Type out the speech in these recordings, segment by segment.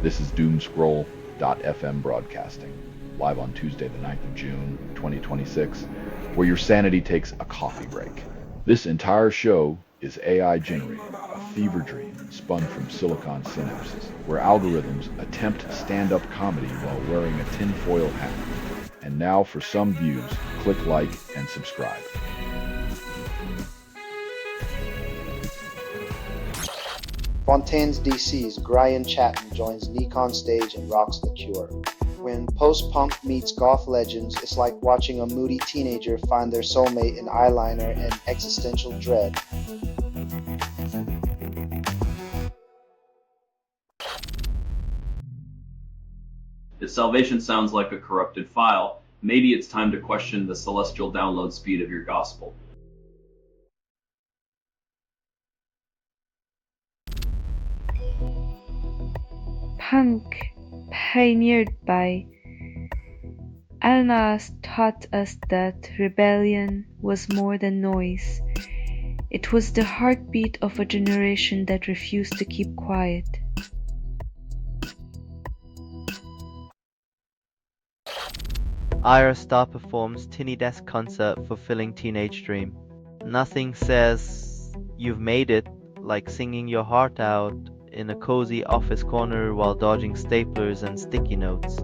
This is Doomscroll.fm broadcasting, live on Tuesday the 9th of June, 2026, where your sanity takes a coffee break. This entire show is AI generated, a fever dream spun from silicon synapses, where algorithms attempt stand-up comedy while wearing a tinfoil hat. And now for some views, click like and subscribe. Fontaine's DC's Brian Chatton joins Nikon stage and rocks The Cure. When post-punk meets goth legends, it's like watching a moody teenager find their soulmate in eyeliner and existential dread. If salvation sounds like a corrupted file, maybe it's time to question the celestial download speed of your gospel. Punk, pioneered by Alnas, taught us that rebellion was more than noise. It was the heartbeat of a generation that refused to keep quiet. Ira Star performs Tinny Desk concert fulfilling teenage dream. Nothing says you've made it like singing your heart out in a cozy office corner while dodging staplers and sticky notes.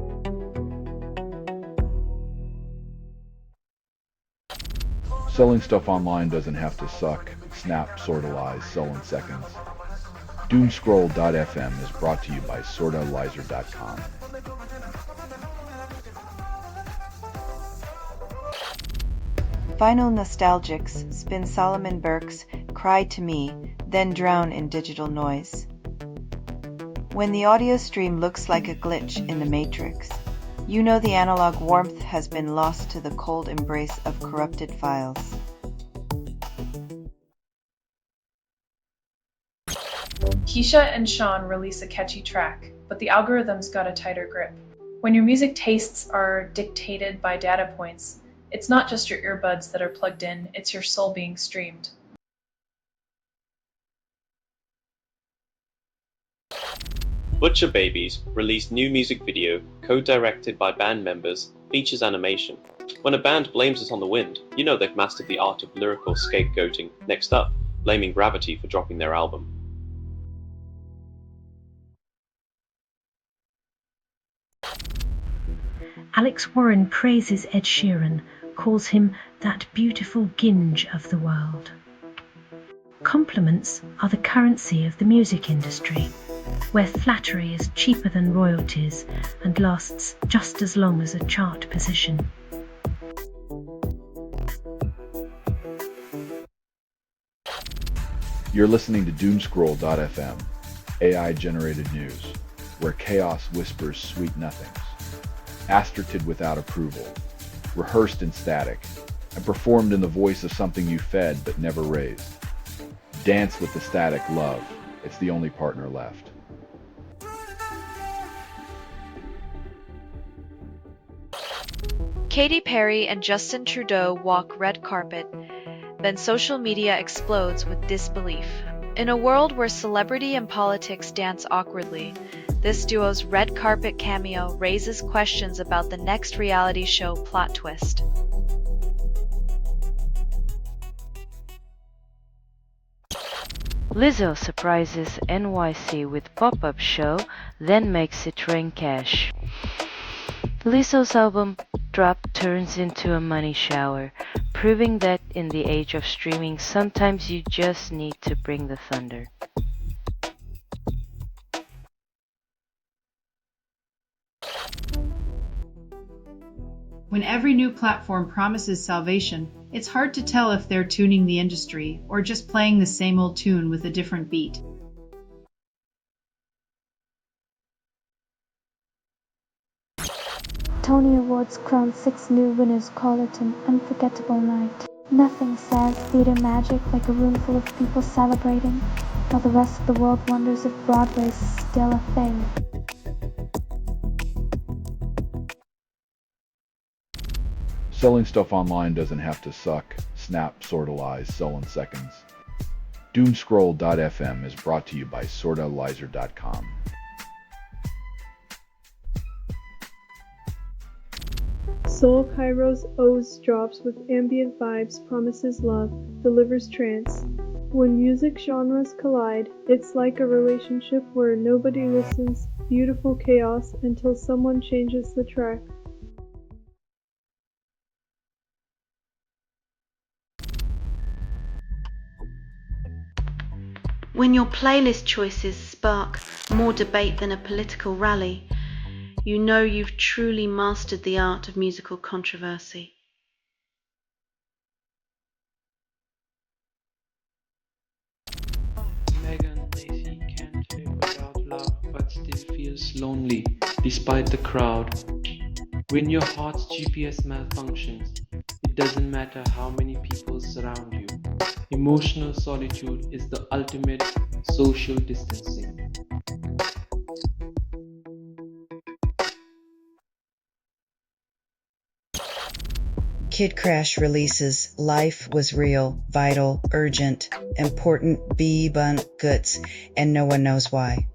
Selling stuff online doesn't have to suck. Snap, sortalize, sell in seconds. Doomscroll.fm is brought to you by sortalizer.com. Vinyl nostalgics spin Solomon Burke's Cry to Me, then drown in digital noise. When the audio stream looks like a glitch in the matrix, you know the analog warmth has been lost to the cold embrace of corrupted files. Keisha and Sean release a catchy track, but the algorithm's got a tighter grip. When your music tastes are dictated by data points, it's not just your earbuds that are plugged in, it's your soul being streamed. Butcher Babies released new music video, co-directed by band members, features animation. When a band blames it on the wind, you know they've mastered the art of lyrical scapegoating. Next up, blaming Gravity for dropping their album. Alex Warren praises Ed Sheeran, calls him that beautiful ginge of the world. Compliments are the currency of the music industry, where flattery is cheaper than royalties and lasts just as long as a chart position. You're listening to Doomscroll.fm, AI-generated news, where chaos whispers sweet nothings, asserted without approval, rehearsed in static, and performed in the voice of something you fed but never raised. Dance with the static love, it's the only partner left. Katy Perry and Justin Trudeau walk red carpet, then social media explodes with disbelief. In a world where celebrity and politics dance awkwardly, this duo's red carpet cameo raises questions about the next reality show plot twist. Lizzo surprises NYC with pop-up show, then makes it rain cash. Lizzo's album drop turns into a money shower, proving that in the age of streaming, sometimes you just need to bring the thunder. When every new platform promises salvation, it's hard to tell if they're tuning the industry or just playing the same old tune with a different beat. Tony Awards crown 6 new winners call it an unforgettable night. Nothing says theater magic like a room full of people celebrating, while the rest of the world wonders if Broadway's still a thing. Selling stuff online doesn't have to suck. Snap, sortalize, sell in seconds. Doomscroll.fm is brought to you by sortalizer.com. Soul Kairos O's drops with ambient vibes, promises love, delivers trance. When music genres collide, it's like a relationship where nobody listens, beautiful chaos until someone changes the track. When your playlist choices spark more debate than a political rally, you know you've truly mastered the art of musical controversy. Megan Lacey can't live without love but still feels lonely despite the crowd. When your heart's GPS malfunctions, it doesn't matter how many people surround you. Emotional solitude is the ultimate social distancing. Kid Crash releases Life Was Real, Vital, Urgent, Important, B Bunt, Guts, and No One Knows Why.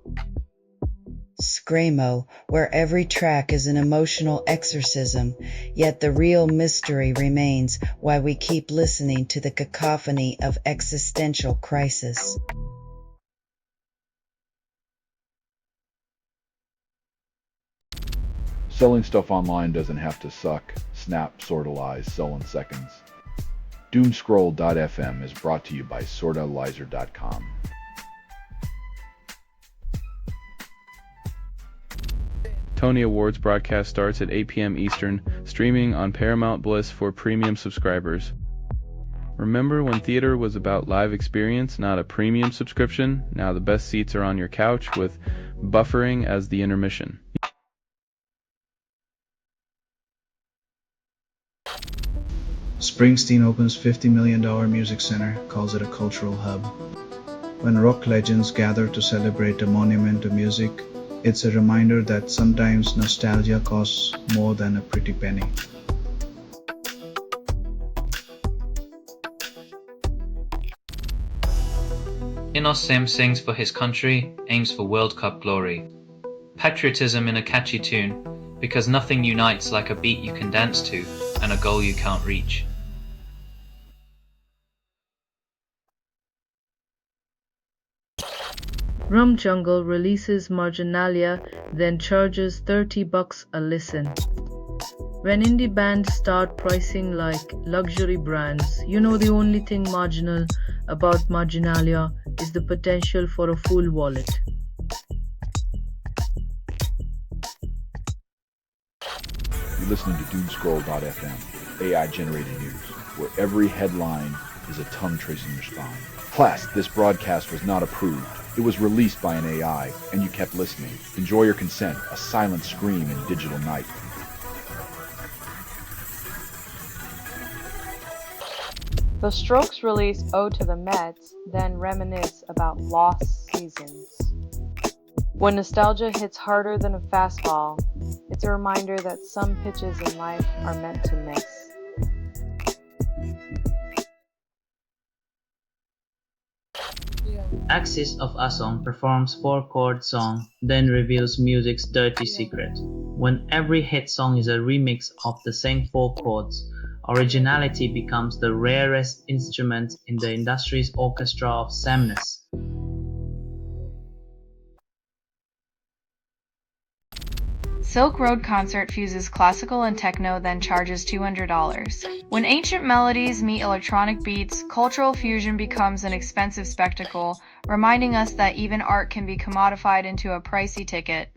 Screamo, where every track is an emotional exorcism, yet the real mystery remains why we keep listening to the cacophony of existential crisis. Selling stuff online doesn't have to suck, snap, sortalize, sell in seconds. Doomscroll.fm is brought to you by sortalizer.com. Tony Awards broadcast starts at 8 p.m. Eastern, streaming on Paramount Bliss for premium subscribers. Remember when theater was about live experience, not a premium subscription? Now the best seats are on your couch with buffering as the intermission. Springsteen opens $50 million music center, calls it a cultural hub. When rock legends gather to celebrate a monument to music, it's a reminder that sometimes nostalgia costs more than a pretty penny. Innocem sings for his country, aims for World Cup glory. Patriotism in a catchy tune, because nothing unites like a beat you can dance to and a goal you can't reach. Rum Jungle releases Marginalia, then charges $30 a listen. When indie bands start pricing like luxury brands, you know the only thing marginal about Marginalia is the potential for a full wallet. You're listening to Doomscroll.fm, AI-generated news, where every headline is a tongue tracing your spine. Class, this broadcast was not approved. It was released by an AI, and you kept listening. Enjoy your consent, a silent scream in digital night. The Strokes release Ode to the Mets, then reminisce about lost seasons. When nostalgia hits harder than a fastball, it's a reminder that some pitches in life are meant to miss. Axis of Asong performs 4-chord song, then reveals music's dirty secret. When every hit song is a remix of the same 4 chords, originality becomes the rarest instrument in the industry's orchestra of sameness. Silk Road Concert fuses classical and techno, then charges $200. When ancient melodies meet electronic beats, cultural fusion becomes an expensive spectacle, reminding us that even art can be commodified into a pricey ticket.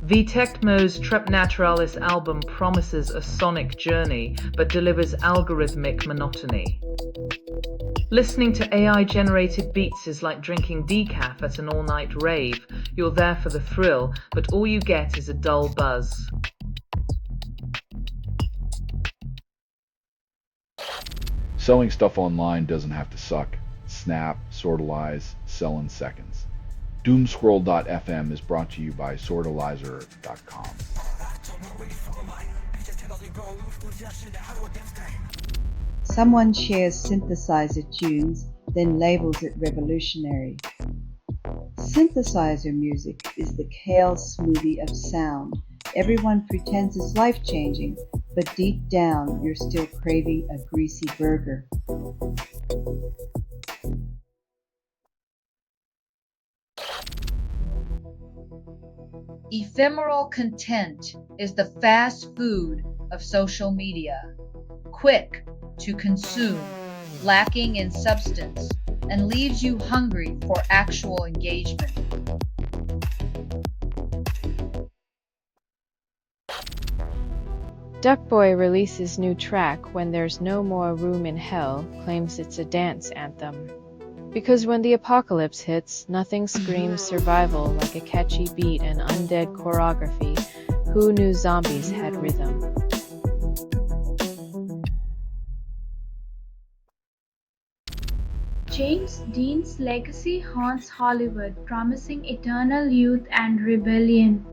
The Tecmo's Trep Naturalis album promises a sonic journey, but delivers algorithmic monotony. Listening to AI-generated beats is like drinking decaf at an all-night rave. You're there for the thrill, but all you get is a dull buzz. Selling stuff online doesn't have to suck. Snap, sortalize, sell in seconds. Doomscroll.fm is brought to you by sortalizer.com. Someone shares synthesizer tunes, then labels it revolutionary. Synthesizer music is the kale smoothie of sound. Everyone pretends it's life-changing, but deep down you're still craving a greasy burger. Ephemeral content is the fast food of social media. Quick to consume, lacking in substance, and leaves you hungry for actual engagement. Duckboy releases new track When There's No More Room in Hell, claims it's a dance anthem. Because when the apocalypse hits, nothing screams survival like a catchy beat and undead choreography. Who knew zombies had rhythm? James Dean's legacy haunts Hollywood, promising eternal youth and rebellion.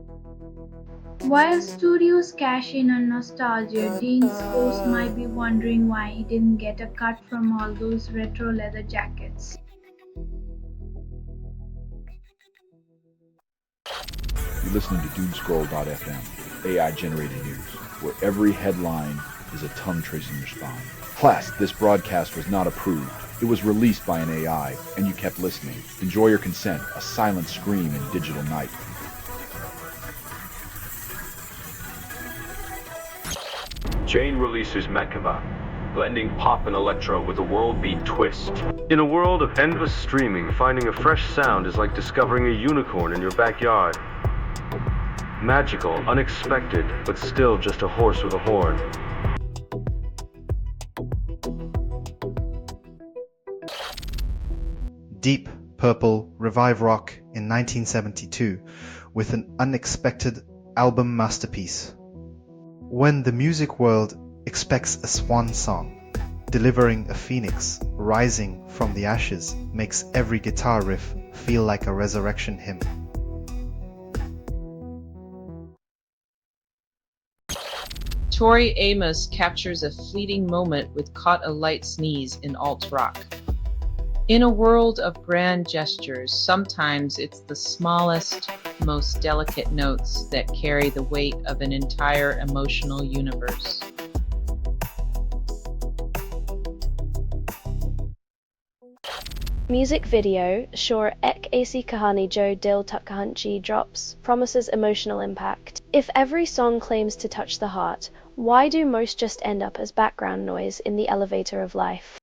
While studios cash in on nostalgia, Dean's host might be wondering why he didn't get a cut from all those retro leather jackets. You're listening to Doomscroll.fm, AI-generated news, where every headline is a tongue tracing your spine. Class, this broadcast was not approved. It was released by an AI, and you kept listening. Enjoy your consent, a silent scream in digital night. Jane releases Mekaba, blending pop and electro with a world beat twist. In a world of endless streaming, finding a fresh sound is like discovering a unicorn in your backyard. Magical, unexpected, but still just a horse with a horn. Deep Purple revive rock in 1972 with an unexpected album masterpiece. When the music world expects a swan song, delivering a phoenix rising from the ashes makes every guitar riff feel like a resurrection hymn. Tori Amos captures a fleeting moment with Caught a Light Sneeze in alt rock. In a world of grand gestures, sometimes it's the smallest, most delicate notes that carry the weight of an entire emotional universe. Music video, Sure Ek AC Kahani Joe Dil Takahanchi drops, promises emotional impact. If every song claims to touch the heart, why do most just end up as background noise in the elevator of life?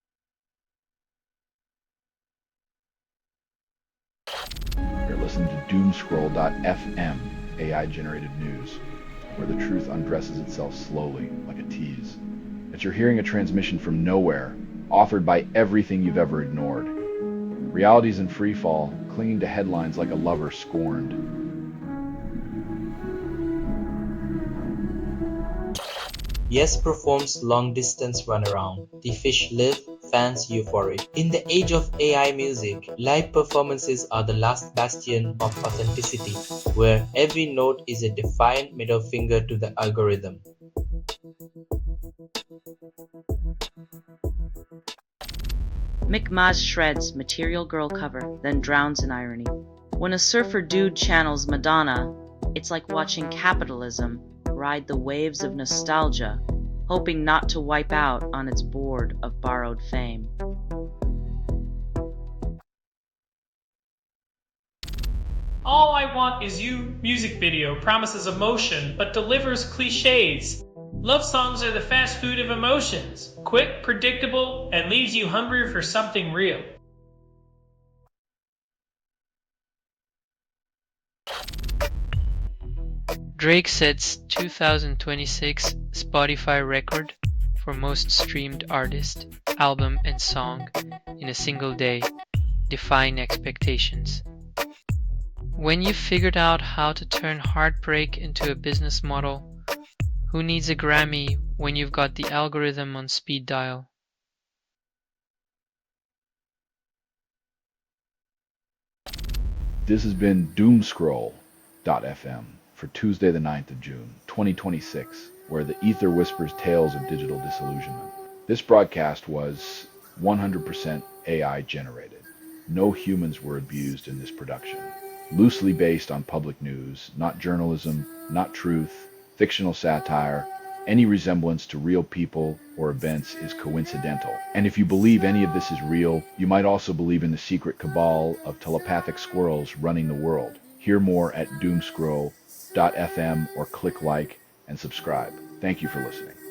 You're listening to Doomscroll.fm, AI-generated news, where the truth undresses itself slowly, like a tease. That you're hearing a transmission from nowhere, authored by everything you've ever ignored. Reality's in free fall, clinging to headlines like a lover scorned. Yes performs long-distance runaround. The fish live, fans euphoric. In the age of AI music, live performances are the last bastion of authenticity, where every note is a defiant middle finger to the algorithm. Mick Maz shreds Material Girl cover, then drowns in irony. When a surfer dude channels Madonna, it's like watching capitalism ride the waves of nostalgia, hoping not to wipe out on its board of borrowed fame. All I Want Is You music video promises emotion but delivers cliches. Love songs are the fast food of emotions, quick, predictable, and leaves you hungry for something real. Drake sets 2026 Spotify record for most streamed artist, album, and song in a single day, defying expectations. When you've figured out how to turn heartbreak into a business model, who needs a Grammy when you've got the algorithm on speed dial? This has been Doomscroll.fm for Tuesday the 9th of June, 2026, where the ether whispers tales of digital disillusionment. This broadcast was 100% AI generated. No humans were abused in this production. loosely based on public news, not journalism, not truth, fictional satire. Any resemblance to real people or events is coincidental. And if you believe any of this is real, you might also believe in the secret cabal of telepathic squirrels running the world. Hear more at Doomscroll.fm or click like and subscribe. Thank you for listening.